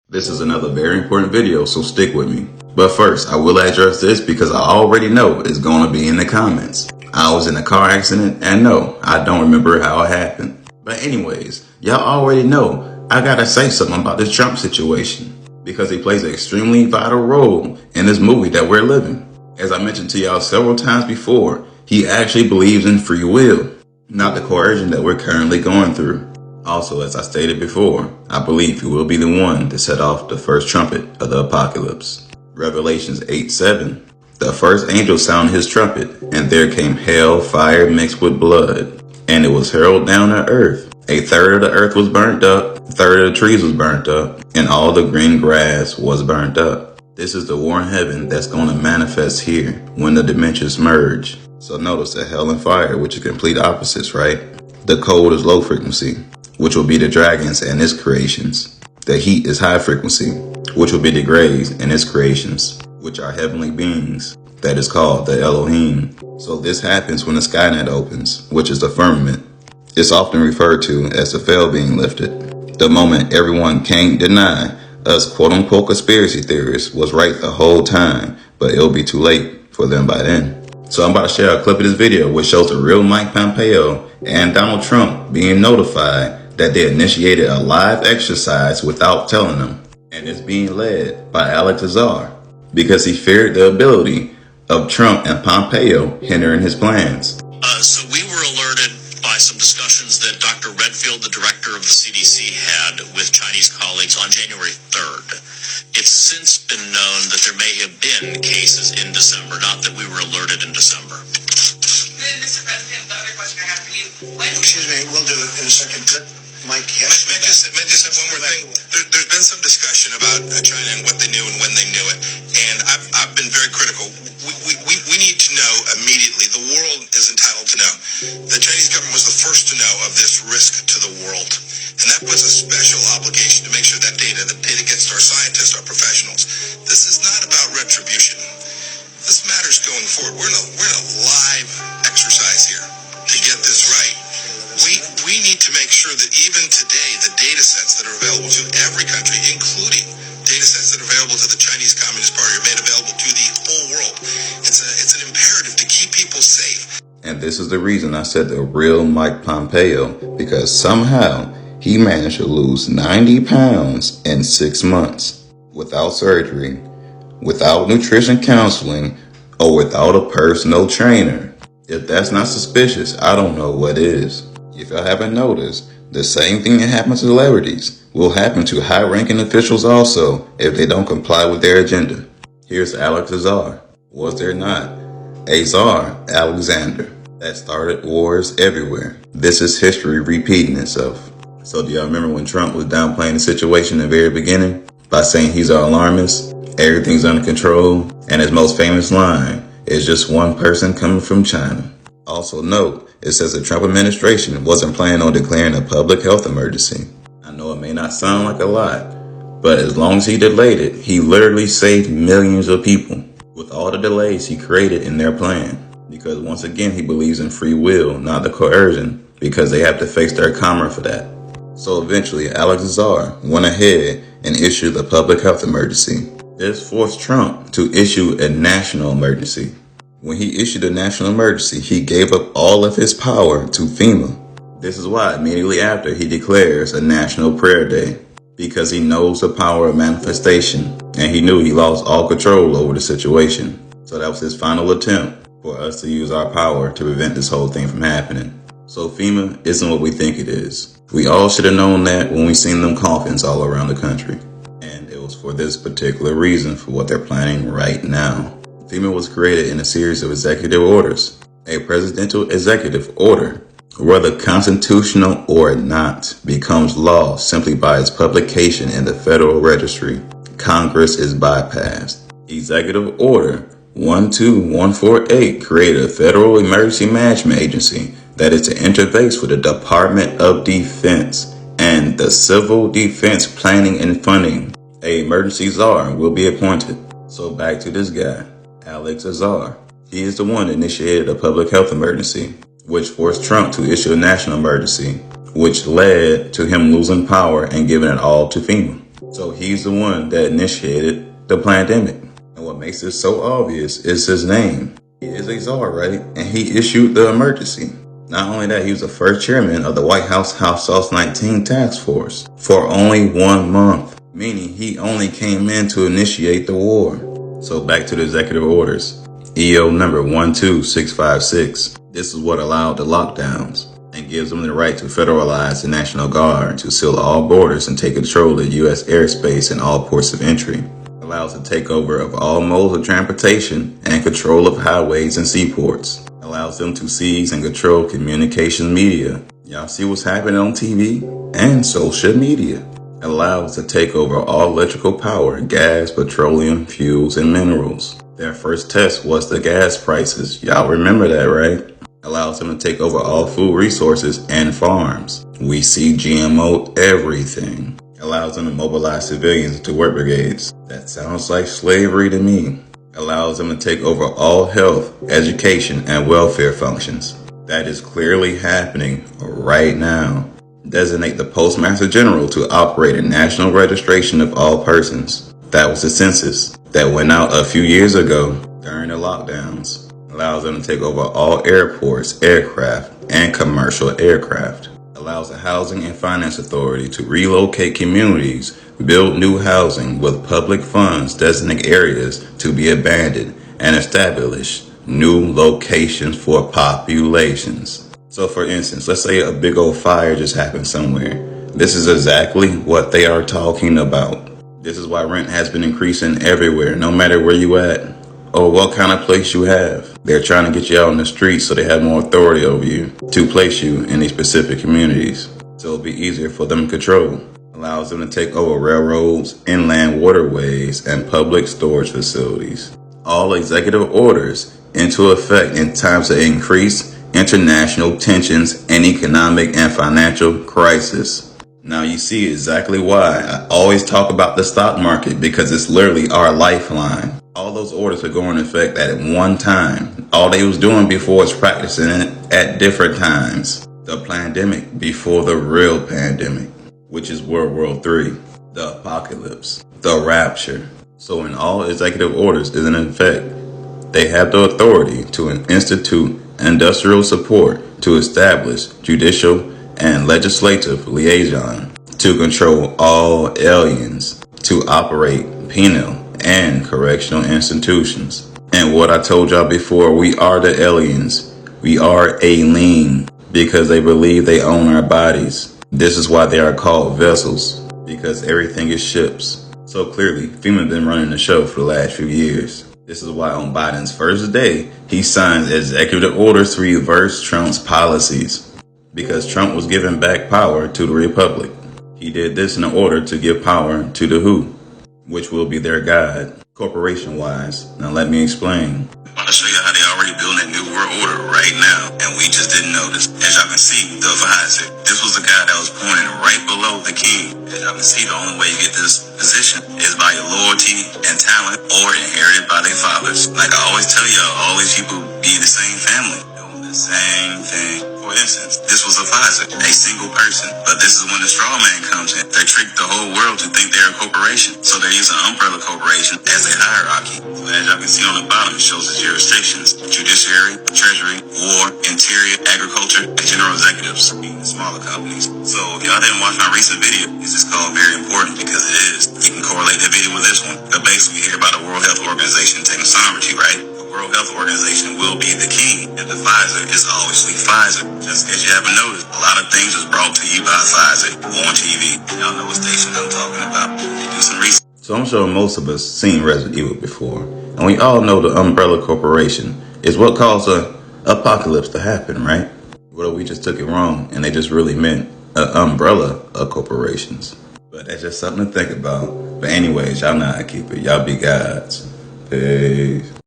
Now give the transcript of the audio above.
This is another very important video, so stick with me. But first, I will address this because I already know it's going to be in the comments. I was in a car accident, and no, I don't remember how it happened. But anyways, y'all already know I gotta say something about this Trump situation because he plays an extremely vital role in this movie that we're living. As I mentioned to y'all several times before, he actually believes in free will, not the coercion that we're currently going through. Also, as I stated before, I believe he will be the one to set off the first trumpet of the apocalypse. Revelations 8:7. The first angel sounded his trumpet, and there came hail, fire mixed with blood, and it was hurled down to earth. A third of the earth was burnt up, a third of the trees was burnt up, and all the green grass was burnt up. This is the war in heaven that's going to manifest here when the dimensions merge. So notice that hell and fire, which are complete opposites, right? The cold is low frequency, which will be the dragons and its creations. The heat is high frequency, which will be the grays and its creations, which are heavenly beings. That is called the Elohim. So this happens when the Skynet opens, which is the firmament. It's often referred to as the veil being lifted. The moment everyone can't deny us quote-unquote conspiracy theorists was right the whole time, but it'll be too late for them by then. So I'm about to share a clip of this video which shows the real Mike Pompeo and Donald Trump being notified that they initiated a live exercise without telling them. And it's being led by Alex Azar because he feared the ability of Trump and Pompeo hindering his plans. So we were alerted by some discussions that Dr. Redfield, the director of the CDC, had with Chinese colleagues on January 3rd. It's since been known that there may have been cases in December, not that we were alerted in December. Mr. President, the other question I have for you. Excuse me, we'll do it in a second. Mike, yes. May I just have one more thing? There's been some discussion about China and what they knew and when they knew it, and I've been very critical. We need to know immediately. The world is entitled to know. The Chinese government was the first to know of this risk to the world, and that puts a special obligation to make sure that data gets to our scientists, our professionals. This is not about retribution. This matters going forward. We're in a live exercise here to get this right. We need to make sure that even today, the data sets that are available to every country, including data sets that are available to the Chinese Communist Party, are made available to the whole world. It's an imperative to keep people safe. And this is the reason I said the real Mike Pompeo, because somehow he managed to lose 90 pounds in 6 months without surgery, without nutrition counseling, or without a personal trainer. If that's not suspicious, I don't know what is. If y'all haven't noticed, the same thing that happens to celebrities will happen to high-ranking officials also if they don't comply with their agenda. Here's Alex Azar. Was there not a Tsar Alexander that started wars everywhere? This is history repeating itself. So do y'all remember when Trump was downplaying the situation in the very beginning by saying he's an alarmist, everything's under control, and his most famous line is just one person coming from China? Also note, it says the Trump administration wasn't planning on declaring a public health emergency. I know it may not sound like a lot, but as long as he delayed it, he literally saved millions of people with all the delays he created in their plan. Because once again, he believes in free will, not the coercion, because they have to face their karma for that. So eventually, Alex Azar went ahead and issued a public health emergency. This forced Trump to issue a national emergency. When he issued a national emergency, he gave up all of his power to FEMA. This is why immediately after he declares a national prayer day, because he knows the power of manifestation, and he knew he lost all control over the situation. So that was his final attempt for us to use our power to prevent this whole thing from happening. So FEMA isn't what we think it is. We all should have known that when we seen them coffins all around the country. And it was for this particular reason for what they're planning right now. FEMA was created in a series of executive orders. A presidential executive order, whether constitutional or not, becomes law simply by its publication in the Federal Registry. Congress is bypassed. Executive Order 12148 created a Federal Emergency Management Agency that is to interface with the Department of Defense and the Civil Defense Planning and Funding. A emergency czar will be appointed. So back to this guy, Alex Azar. He is the one that initiated a public health emergency, which forced Trump to issue a national emergency, which led to him losing power and giving it all to FEMA. So he's the one that initiated the pandemic. And what makes this so obvious is his name. He is a czar, right? And he issued the emergency. Not only that, he was the first chairman of the White House House Sauce 19 task force for only 1 month, meaning he only came in to initiate the war. So back to the executive orders. EO number 12656. This is what allowed the lockdowns and gives them the right to federalize the National Guard to seal all borders and take control of U.S. airspace and all ports of entry. Allows the takeover of all modes of transportation and control of highways and seaports. Allows them to seize and control communication media. Y'all see what's happening on TV and social media. Allows to take over all electrical power, gas, petroleum, fuels, and minerals. Their first test was the gas prices. Y'all remember that, right? Allows them to take over all food resources and farms. We see GMO everything. Allows them to mobilize civilians to work brigades. That sounds like slavery to me. Allows them to take over all health, education, and welfare functions. That is clearly happening right now. Designate the Postmaster General to operate a national registration of all persons. That was the census that went out a few years ago during the lockdowns. Allows them to take over all airports, aircraft, and commercial aircraft. Allows the Housing and Finance Authority to relocate communities, build new housing with public funds, designate areas to be abandoned, and establish new locations for populations. So for instance, let's say a big old fire just happened somewhere. This is exactly what they are talking about. This is why rent has been increasing everywhere, no matter where you at or what kind of place you have. They're trying to get you out on the streets so they have more authority over you to place you in these specific communities. So it'll be easier for them to control. Allows them to take over railroads, inland waterways, and public storage facilities. All executive orders into effect in times of increased international tensions and economic and financial crisis. Now you see exactly why I always talk about the stock market, because it's literally our lifeline. All those orders are going into effect at one time. All they was doing before was practicing it at different times. The pandemic before the real pandemic, which is World War III, the apocalypse, the rapture. So when all executive orders is in effect, they have the authority to institute industrial support to establish judicial and legislative liaison to control all aliens, to operate penal and correctional institutions. And what I told y'all before, we are the aliens. We are alien because they believe they own our bodies. This is why they are called vessels, because everything is ships. So clearly, FEMA's been running the show for the last few years. This is why on Biden's first day, he signed executive orders to reverse Trump's policies, because Trump was giving back power to the Republic. He did this in order to give power to the WHO, which will be their God, corporation-wise. Now let me explain. I want to show you how they already building a new world order right now, and we just didn't notice. As y'all can see, the visor. This was the guy that was pointed right below the king. As y'all can see, the only way you get this position is by your loyalty and talent, or inherited by their fathers. Like I always tell y'all, all these people be the same family, doing the same thing. For instance, this was a Pfizer, a single person. But this is when the straw man comes in. They trick the whole world to think they're a corporation. So they use an umbrella corporation as a hierarchy. So as y'all can see on the bottom, it shows the jurisdictions: judiciary, treasury, war, interior, agriculture, and general executives, being the smaller companies. So if y'all didn't watch my recent video, this is called very important because it is. You can correlate the video with this one. But basically, we hear about the World Health Organization taking sovereignty, right? World Health Organization will be the king, and the Pfizer is obviously Pfizer. Just in case you haven't noticed, a lot of things was brought to you by Pfizer on TV. Y'all know what station I'm talking about. They do some research. So I'm sure most of us seen Resident Evil before, and we all know the umbrella corporation is what caused a apocalypse to happen, right? Well, we just took it wrong, and they just really meant an umbrella of corporations. But that's just something to think about. But anyways, y'all know how to keep it. Y'all be gods. Peace.